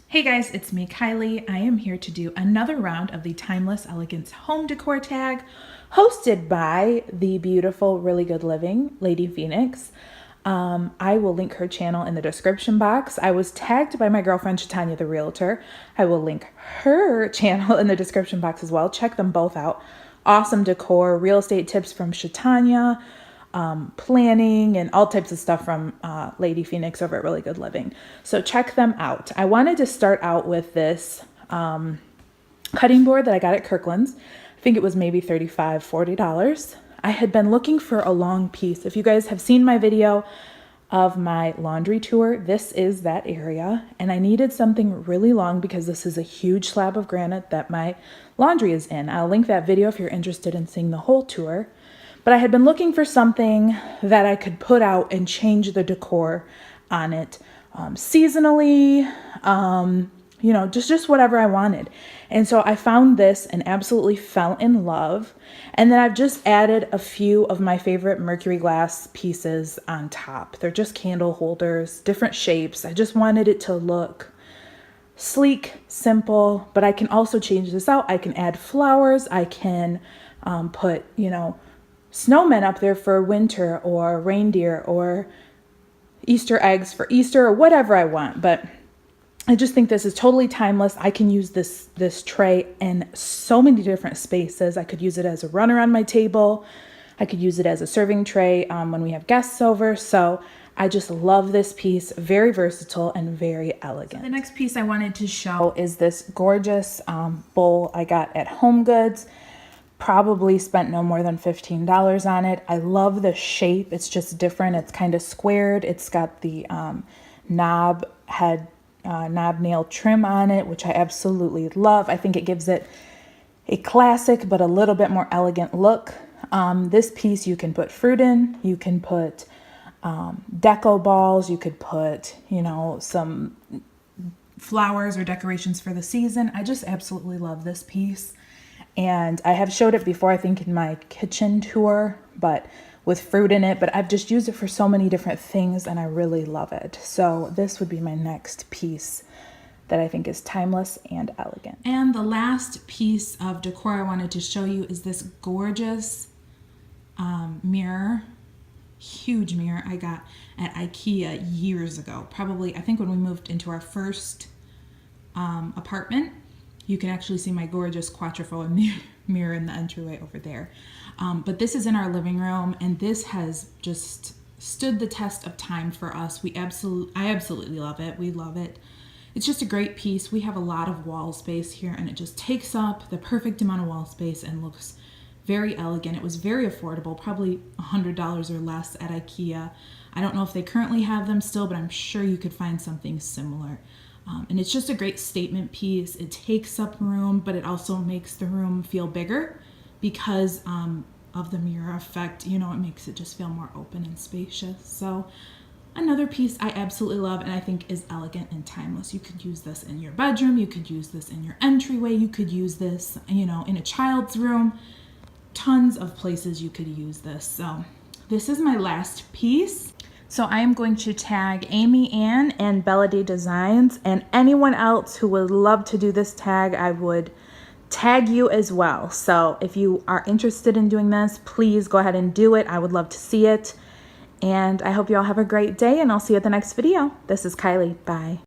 Hey guys, it's me, Kylie. I am here to do another round of the Timeless Elegance Home Decor Tag, hosted by the beautiful Really Good Living, Lady Phoenix. I will link her channel in the description box. I was tagged by my girlfriend, Shatanya the Realtor. I will link her channel in the description box as well. Check them both out. Awesome decor, real estate tips from Shatanya, planning, and all types of stuff from Lady Phoenix over at Really Good Living. So check them out. I wanted to start out with this cutting board that I got at Kirkland's. I think it was maybe $35, $40. I had been looking for a long piece. If you guys have seen my video of my laundry tour, this is that area. And I needed something really long because this is a huge slab of granite that my laundry is in. I'll link that video if you're interested in seeing the whole tour. But I had been looking for something that I could put out and change the decor on it seasonally, you know, just whatever I wanted. And so I found this and absolutely fell in love. And then I've just added a few of my favorite mercury glass pieces on top. They're just candle holders, different shapes. I just wanted it to look sleek, simple, but I can also change this out. I can add flowers. I can put, you know, snowmen up there for winter, or reindeer, or Easter eggs for Easter, or whatever I want. But I just think this is totally timeless. I can use this tray in so many different spaces. I could use it as a runner on my table. I could use it as a serving tray when we have guests over. So I just love this piece. Very versatile and very elegant. So the next piece I wanted to show is this gorgeous bowl I got at HomeGoods. Probably spent no more than $15 on it. I love the shape. It's just different. It's kind of squared. It's got the knob nail trim on it, which I absolutely love. I think it gives it a classic but a little bit more elegant look. This piece you can put fruit in. You can put deco balls. You could put, you know, some flowers or decorations for the season. I just absolutely love this piece. And I have showed it before, I think in my kitchen tour, but with fruit in it, but I've just used it for so many different things and I really love it. So this would be my next piece that I think is timeless and elegant. And the last piece of decor I wanted to show you is this gorgeous mirror, huge mirror I got at IKEA years ago. Probably, I think when we moved into our first apartment. You can actually see my gorgeous quatrefoil mirror in the entryway over there. But this is in our living room, and this has just stood the test of time for us. I absolutely love it. We love it. It's just a great piece. We have a lot of wall space here, and it just takes up the perfect amount of wall space and looks very elegant. It was very affordable, probably $100 or less at IKEA. I don't know if they currently have them still, but I'm sure you could find something similar. And it's just a great statement piece. It takes up room, but it also makes the room feel bigger because of the mirror effect. You know, it makes it just feel more open and spacious. So another piece I absolutely love and I think is elegant and timeless. You could use this in your bedroom. You could use this in your entryway. You could use this, you know, in a child's room. Tons of places you could use this. So this is my last piece. So I am going to tag Amy Ann and Bella D Designs, and anyone else who would love to do this tag, I would tag you as well. So if you are interested in doing this, please go ahead and do it. I would love to see it. And I hope you all have a great day, and I'll see you at the next video. This is Kylie. Bye.